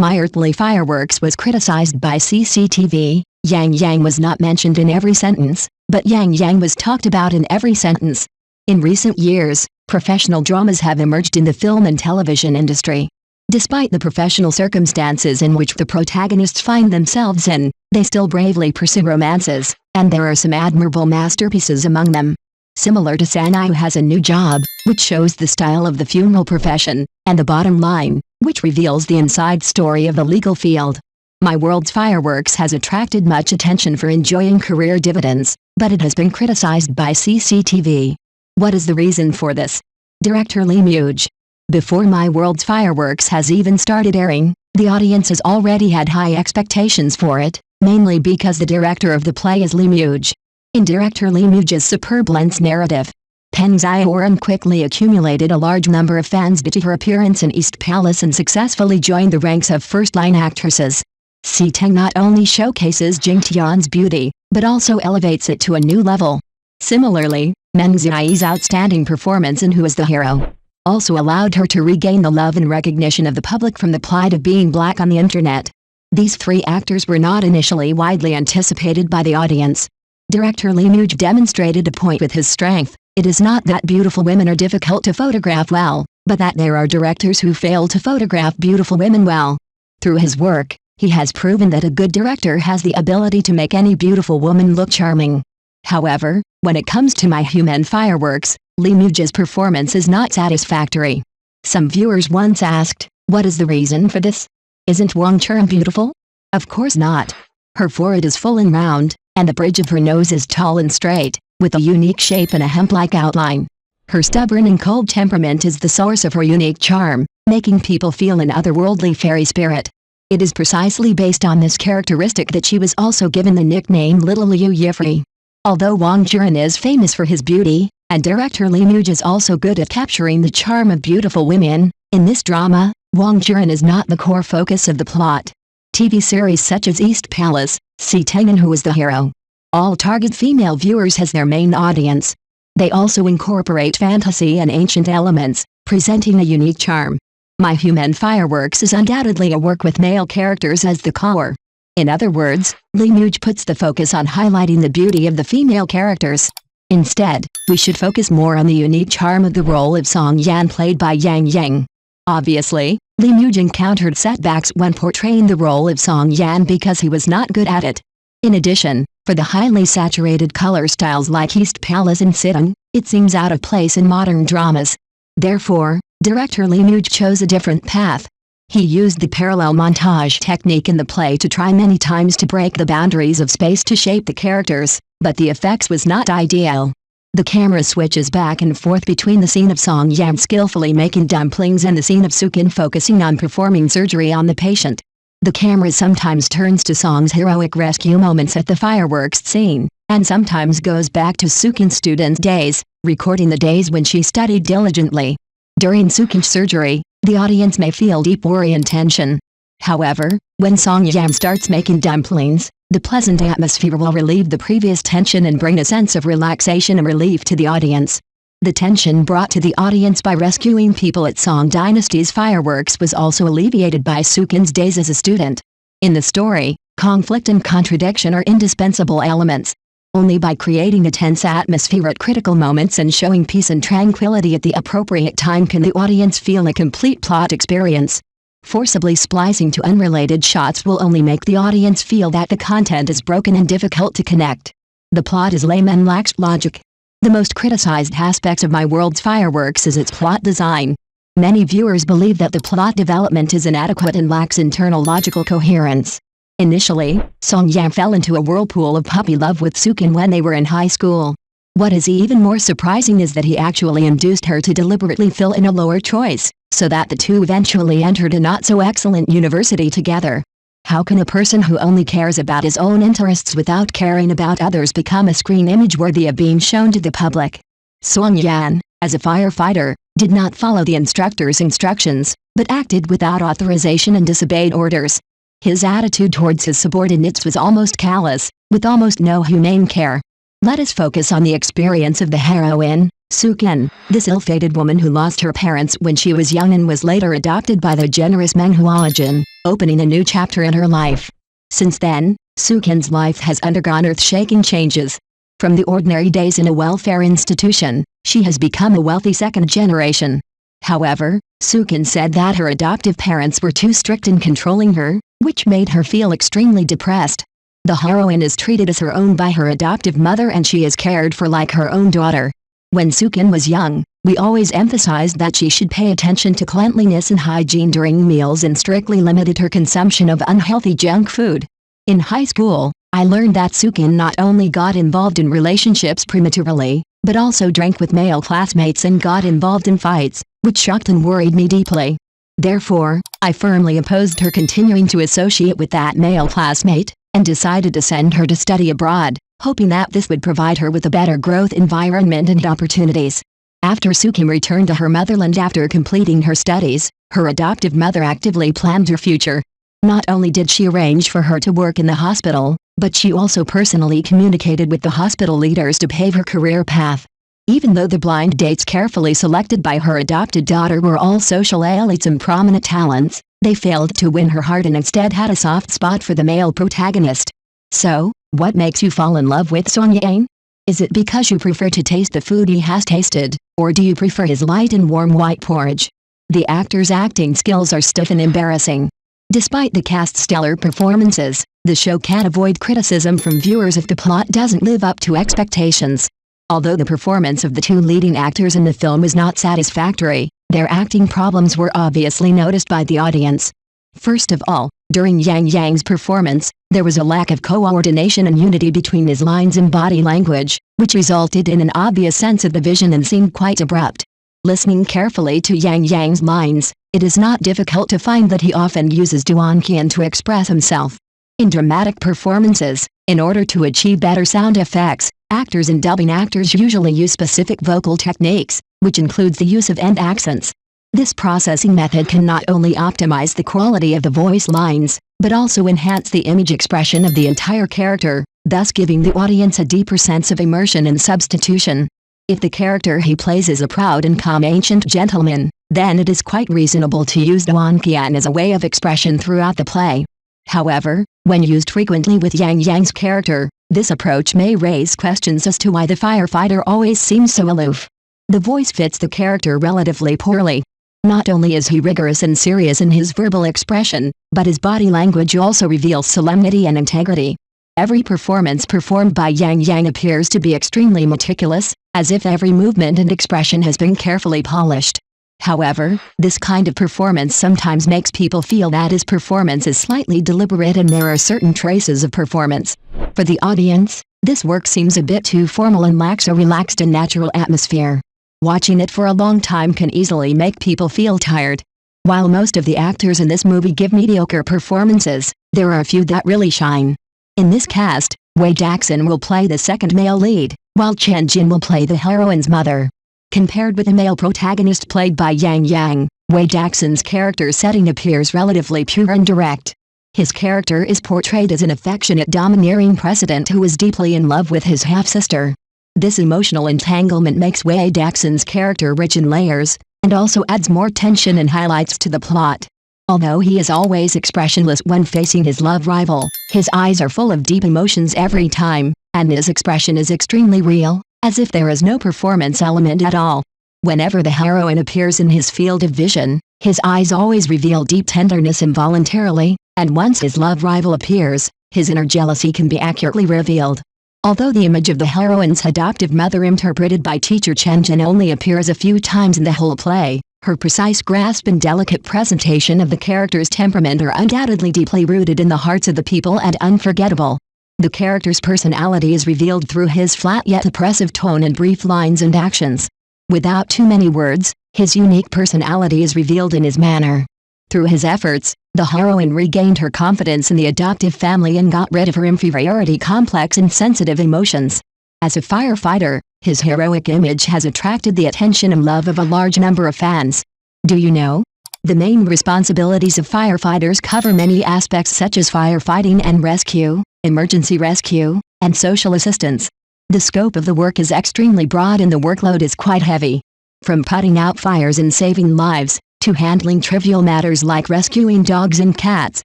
My Earthly Fireworks was criticized by CCTV. Yang Yang was not mentioned in every sentence, but Yang Yang was talked about in every sentence. In recent years, professional dramas have emerged in the film and television industry. Despite the professional circumstances in which the protagonists find themselves in, they still bravely pursue romances, and there are some admirable masterpieces among them. Similar to Sanai, who has a new job, which shows the style of the funeral profession, and The Bottom Line, which reveals the inside story of the legal field. My World's Fireworks has attracted much attention for enjoying career dividends, but it has been criticized by CCTV. What is the reason for this? Director Lee Muge. Before My World's Fireworks has even started airing, the audience has already had high expectations for it, mainly because the director of the play is Lee Muge. In director Lee Muge's superb lens narrative, Peng Xiaoran quickly accumulated a large number of fans due to her appearance in East Palace and successfully joined the ranks of first-line actresses. Si Teng not only showcases Jing Tian's beauty, but also elevates it to a new level. Similarly, Meng Xiao's outstanding performance in Who is the Hero also allowed her to regain the love and recognition of the public from the plight of being black on the internet. These three actors were not initially widely anticipated by the audience. Director Lee Muge demonstrated a point with his strength. It is not that beautiful women are difficult to photograph well, but that there are directors who fail to photograph beautiful women well. Through his work, he has proven that a good director has the ability to make any beautiful woman look charming. However, when it comes to My Human Fireworks, Lee Muge's performance is not satisfactory. Some viewers once asked, what is the reason for this? Isn't Wang Chun beautiful? Of course not. Her forehead is full and round, and the bridge of her nose is tall and straight, with a unique shape and a hemp-like outline. Her stubborn and cold temperament is the source of her unique charm, making people feel an otherworldly fairy spirit. It is precisely based on this characteristic that she was also given the nickname Little Liu Yifrei. Although Wang Chun is famous for his beauty, and director Lee Muge is also good at capturing the charm of beautiful women, in this drama, Wang Chun is not the core focus of the plot. TV series such as East Palace, Si Teng and Who is the Hero all target female viewers as their main audience. They also incorporate fantasy and ancient elements, presenting a unique charm. My Human Fireworks is undoubtedly a work with male characters as the core. In other words, Lee Muge puts the focus on highlighting the beauty of the female characters. Instead, we should focus more on the unique charm of the role of Song Yan played by Yang Yang. Obviously, Lee Muge encountered setbacks when portraying the role of Song Yan because he was not good at it. In addition, for the highly saturated color styles like East Palace and Sitting, it seems out of place in modern dramas. Therefore, director Lee Muge chose a different path. He used the parallel montage technique in the play to try many times to break the boundaries of space to shape the characters, but the effects was not ideal. The camera switches back and forth between the scene of Song Yan skillfully making dumplings and the scene of Sukin focusing on performing surgery on the patient. The camera sometimes turns to Song's heroic rescue moments at the fireworks scene, and sometimes goes back to Sukin's student days, recording the days when she studied diligently. During Sukin's surgery, the audience may feel deep worry and tension. However, when Song Yan starts making dumplings, the pleasant atmosphere will relieve the previous tension and bring a sense of relaxation and relief to the audience. The tension brought to the audience by rescuing people at Song Dynasty's fireworks was also alleviated by Sukin's days as a student. In the story, conflict and contradiction are indispensable elements. Only by creating a tense atmosphere at critical moments and showing peace and tranquility at the appropriate time can the audience feel a complete plot experience. Forcibly splicing to unrelated shots will only make the audience feel that the content is broken and difficult to connect. The plot is lame and lacks logic. The most criticized aspects of My World's Fireworks is its plot design. Many viewers believe that the plot development is inadequate and lacks internal logical coherence. Initially, Song Yan fell into a whirlpool of puppy love with Sukin when they were in high school. What is even more surprising is that he actually induced her to deliberately fill in a lower choice, so that the two eventually entered a not-so-excellent university together. How can a person who only cares about his own interests without caring about others become a screen image worthy of being shown to the public? Song Yan, as a firefighter, did not follow the instructor's instructions, but acted without authorization and disobeyed orders. His attitude towards his subordinates was almost callous, with almost no humane care. Let us focus on the experience of the heroine, Sukin, this ill-fated woman who lost her parents when she was young and was later adopted by the generous Manhuajin, opening a new chapter in her life. Since then, Sukin's life has undergone earth-shaking changes. From the ordinary days in a welfare institution, she has become a wealthy second generation. However, Sukin said that her adoptive parents were too strict in controlling her, which made her feel extremely depressed. The heroine is treated as her own by her adoptive mother and she is cared for like her own daughter. When Sukin was young, we always emphasized that she should pay attention to cleanliness and hygiene during meals and strictly limited her consumption of unhealthy junk food. In high school, I learned that Sukin not only got involved in relationships prematurely, but also drank with male classmates and got involved in fights, which shocked and worried me deeply. Therefore, I firmly opposed her continuing to associate with that male classmate, and decided to send her to study abroad, hoping that this would provide her with a better growth environment and opportunities. After Sukin returned to her motherland after completing her studies, her adoptive mother actively planned her future. Not only did she arrange for her to work in the hospital, but she also personally communicated with the hospital leaders to pave her career path. Even though the blind dates carefully selected by her adopted daughter were all social elites and prominent talents, they failed to win her heart and instead had a soft spot for the male protagonist. So, what makes you fall in love with Song Yang? Is it because you prefer to taste the food he has tasted, or do you prefer his light and warm white porridge? The actor's acting skills are stiff and embarrassing. Despite the cast's stellar performances, the show can't avoid criticism from viewers if the plot doesn't live up to expectations. Although the performance of the two leading actors in the film was not satisfactory, their acting problems were obviously noticed by the audience. First of all, during Yang's performance, there was a lack of coordination and unity between his lines and body language, which resulted in an obvious sense of division and seemed quite abrupt. Listening carefully to Yang's lines, it is not difficult to find that he often uses Duanqian to express himself. In dramatic performances, in order to achieve better sound effects, actors and dubbing actors usually use specific vocal techniques, which includes the use of end accents. This processing method can not only optimize the quality of the voice lines, but also enhance the image expression of the entire character, thus giving the audience a deeper sense of immersion and substitution. If the character he plays is a proud and calm ancient gentleman, then it is quite reasonable to use Duanqian as a way of expression throughout the play. However, when used frequently with Yang's character, this approach may raise questions as to why the firefighter always seems so aloof. The voice fits the character relatively poorly. Not only is he rigorous and serious in his verbal expression, but his body language also reveals solemnity and integrity. Every performance performed by Yang appears to be extremely meticulous, as if every movement and expression has been carefully polished. However, this kind of performance sometimes makes people feel that his performance is slightly deliberate and there are certain traces of performance. For the audience, this work seems a bit too formal and lacks a relaxed and natural atmosphere. Watching it for a long time can easily make people feel tired. While most of the actors in this movie give mediocre performances, there are a few that really shine. In this cast, Wei Daxin will play the second male lead, while Chen Jin will play the heroine's mother. Compared with the male protagonist played by Yang, Wei Daxin's character setting appears relatively pure and direct. His character is portrayed as an affectionate domineering president who is deeply in love with his half-sister. This emotional entanglement makes Wei Daxin's character rich in layers, and also adds more tension and highlights to the plot. Although he is always expressionless when facing his love rival, his eyes are full of deep emotions every time, and his expression is extremely real, as if there is no performance element at all. Whenever the heroine appears in his field of vision, his eyes always reveal deep tenderness involuntarily, and once his love rival appears, his inner jealousy can be accurately revealed. Although the image of the heroine's adoptive mother interpreted by teacher Chen Jin only appears a few times in the whole play, her precise grasp and delicate presentation of the character's temperament are undoubtedly deeply rooted in the hearts of the people and unforgettable. The character's personality is revealed through his flat yet oppressive tone and brief lines and actions. Without too many words, his unique personality is revealed in his manner. Through his efforts, the heroine regained her confidence in the adoptive family and got rid of her inferiority complex and sensitive emotions. As a firefighter, his heroic image has attracted the attention and love of a large number of fans. Do you know? The main responsibilities of firefighters cover many aspects such as firefighting and rescue, emergency rescue, and social assistance. The scope of the work is extremely broad and the workload is quite heavy. From putting out fires and saving lives, to handling trivial matters like rescuing dogs and cats,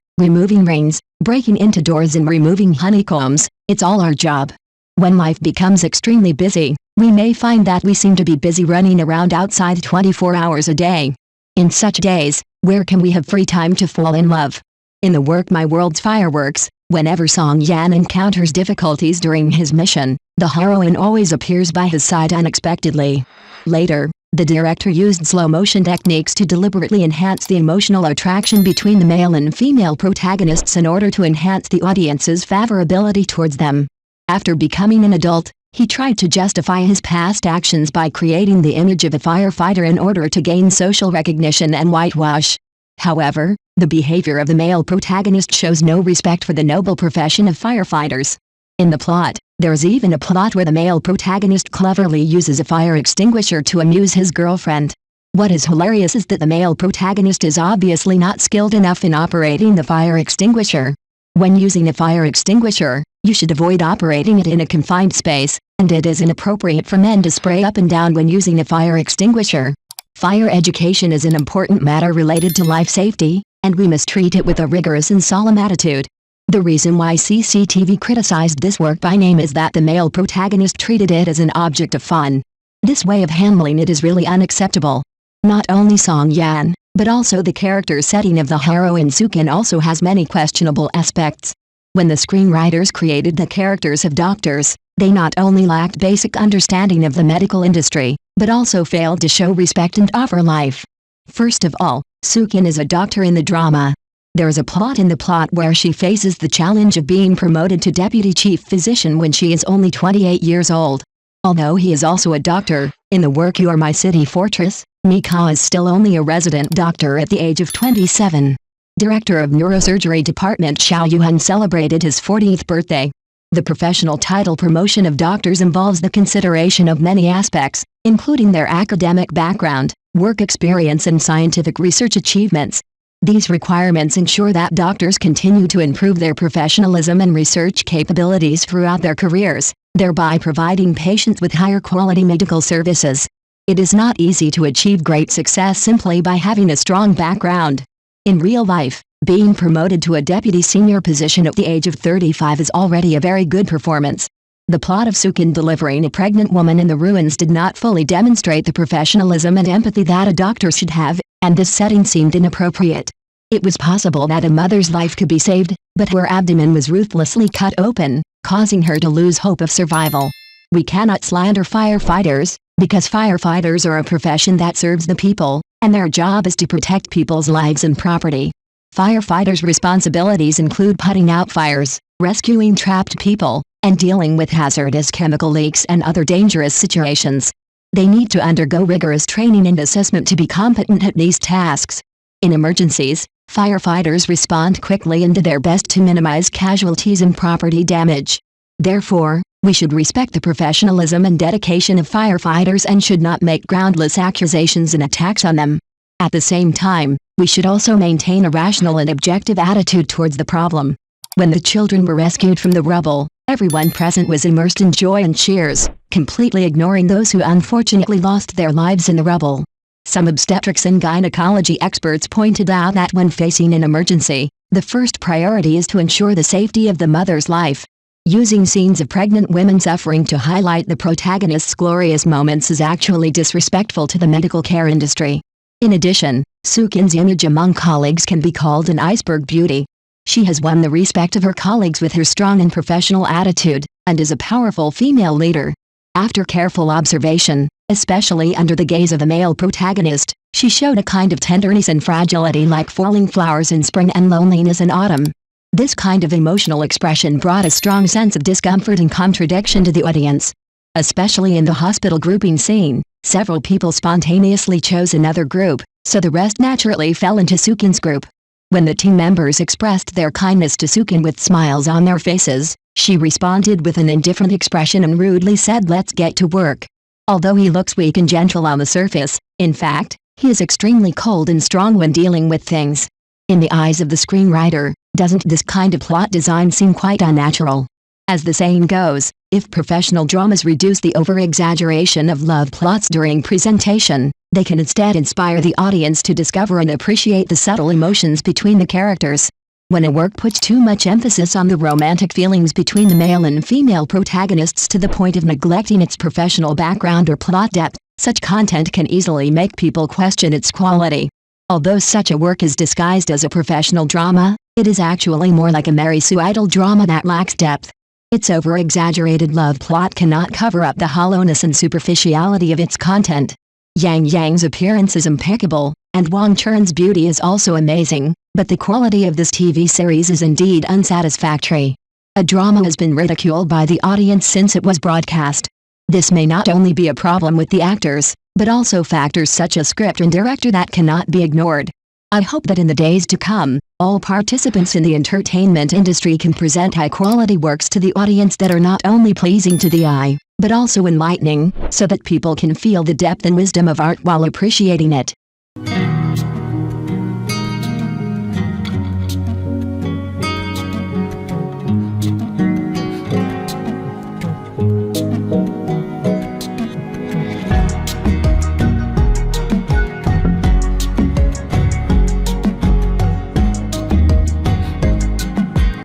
removing rings, breaking into doors and removing honeycombs, it's all our job. When life becomes extremely busy, we may find that we seem to be busy running around outside 24 hours a day. In such days, where can we have free time to fall in love? In the work My World's Fireworks, whenever Song Yan encounters difficulties during his mission, the heroine always appears by his side unexpectedly. Later, the director used slow-motion techniques to deliberately enhance the emotional attraction between the male and female protagonists in order to enhance the audience's favorability towards them. After becoming an adult, he tried to justify his past actions by creating the image of a firefighter in order to gain social recognition and whitewash. However, the behavior of the male protagonist shows no respect for the noble profession of firefighters. In the plot, there is even a plot where the male protagonist cleverly uses a fire extinguisher to amuse his girlfriend. What is hilarious is that the male protagonist is obviously not skilled enough in operating the fire extinguisher. When using a fire extinguisher, you should avoid operating it in a confined space, and it is inappropriate for men to spray up and down when using a fire extinguisher. Fire education is an important matter related to life safety, and we must treat it with a rigorous and solemn attitude. The reason why CCTV criticized this work by name is that the male protagonist treated it as an object of fun. This way of handling it is really unacceptable. Not only Song Yan, but also the character setting of the heroine Sukin also has many questionable aspects. When the screenwriters created the characters of doctors, they not only lacked basic understanding of the medical industry, but also failed to show respect and offer life. First of all, Sukin is a doctor in the drama. There is a plot in the plot where she faces the challenge of being promoted to deputy chief physician when she is only 28 years old. Although he is also a doctor, in the work You're My City Fortress, Mika is still only a resident doctor at the age of 27. Director of Neurosurgery Department Xiao Yuhan celebrated his 40th birthday. The professional title promotion of doctors involves the consideration of many aspects, including their academic background, work experience and scientific research achievements. These requirements ensure that doctors continue to improve their professionalism and research capabilities throughout their careers, thereby providing patients with higher quality medical services. It is not easy to achieve great success simply by having a strong background. In real life, being promoted to a deputy senior position at the age of 35 is already a very good performance. The plot of Sukin delivering a pregnant woman in the ruins did not fully demonstrate the professionalism and empathy that a doctor should have, and this setting seemed inappropriate. It was possible that a mother's life could be saved, but her abdomen was ruthlessly cut open, causing her to lose hope of survival. We cannot slander firefighters, because firefighters are a profession that serves the people, and their job is to protect people's lives and property. Firefighters' responsibilities include putting out fires, rescuing trapped people, and dealing with hazardous chemical leaks and other dangerous situations. They need to undergo rigorous training and assessment to be competent at these tasks. In emergencies, firefighters respond quickly and do their best to minimize casualties and property damage. Therefore, we should respect the professionalism and dedication of firefighters and should not make groundless accusations and attacks on them. At the same time, we should also maintain a rational and objective attitude towards the problem. When the children were rescued from the rubble, everyone present was immersed in joy and cheers, completely ignoring those who unfortunately lost their lives in the rubble. Some obstetrics and gynecology experts pointed out that when facing an emergency, the first priority is to ensure the safety of the mother's life. Using scenes of pregnant women suffering to highlight the protagonist's glorious moments is actually disrespectful to the medical care industry. In addition, Sukin's image among colleagues can be called an iceberg beauty. She has won the respect of her colleagues with her strong and professional attitude, and is a powerful female leader. After careful observation, especially under the gaze of the male protagonist, she showed a kind of tenderness and fragility like falling flowers in spring and loneliness in autumn. This kind of emotional expression brought a strong sense of discomfort and contradiction to the audience. Especially in the hospital grouping scene, several people spontaneously chose another group, so the rest naturally fell into Sukin's group. When the team members expressed their kindness to Sukin with smiles on their faces, she responded with an indifferent expression and rudely said, "Let's get to work." Although he looks weak and gentle on the surface, in fact, he is extremely cold and strong when dealing with things. In the eyes of the screenwriter, doesn't this kind of plot design seem quite unnatural? As the saying goes, if professional dramas reduce the over-exaggeration of love plots during presentation, they can instead inspire the audience to discover and appreciate the subtle emotions between the characters. When a work puts too much emphasis on the romantic feelings between the male and female protagonists to the point of neglecting its professional background or plot depth, such content can easily make people question its quality. Although such a work is disguised as a professional drama, it is actually more like a Mary Sue idol drama that lacks depth. Its over-exaggerated love plot cannot cover up the hollowness and superficiality of its content. Yang Yang's appearance is impeccable, and Wang Chun's beauty is also amazing, but the quality of this TV series is indeed unsatisfactory. A drama has been ridiculed by the audience since it was broadcast. This may not only be a problem with the actors, but also factors such as script and director that cannot be ignored. I hope that in the days to come, all participants in the entertainment industry can present high-quality works to the audience that are not only pleasing to the eye, but also enlightening, so that people can feel the depth and wisdom of art while appreciating it.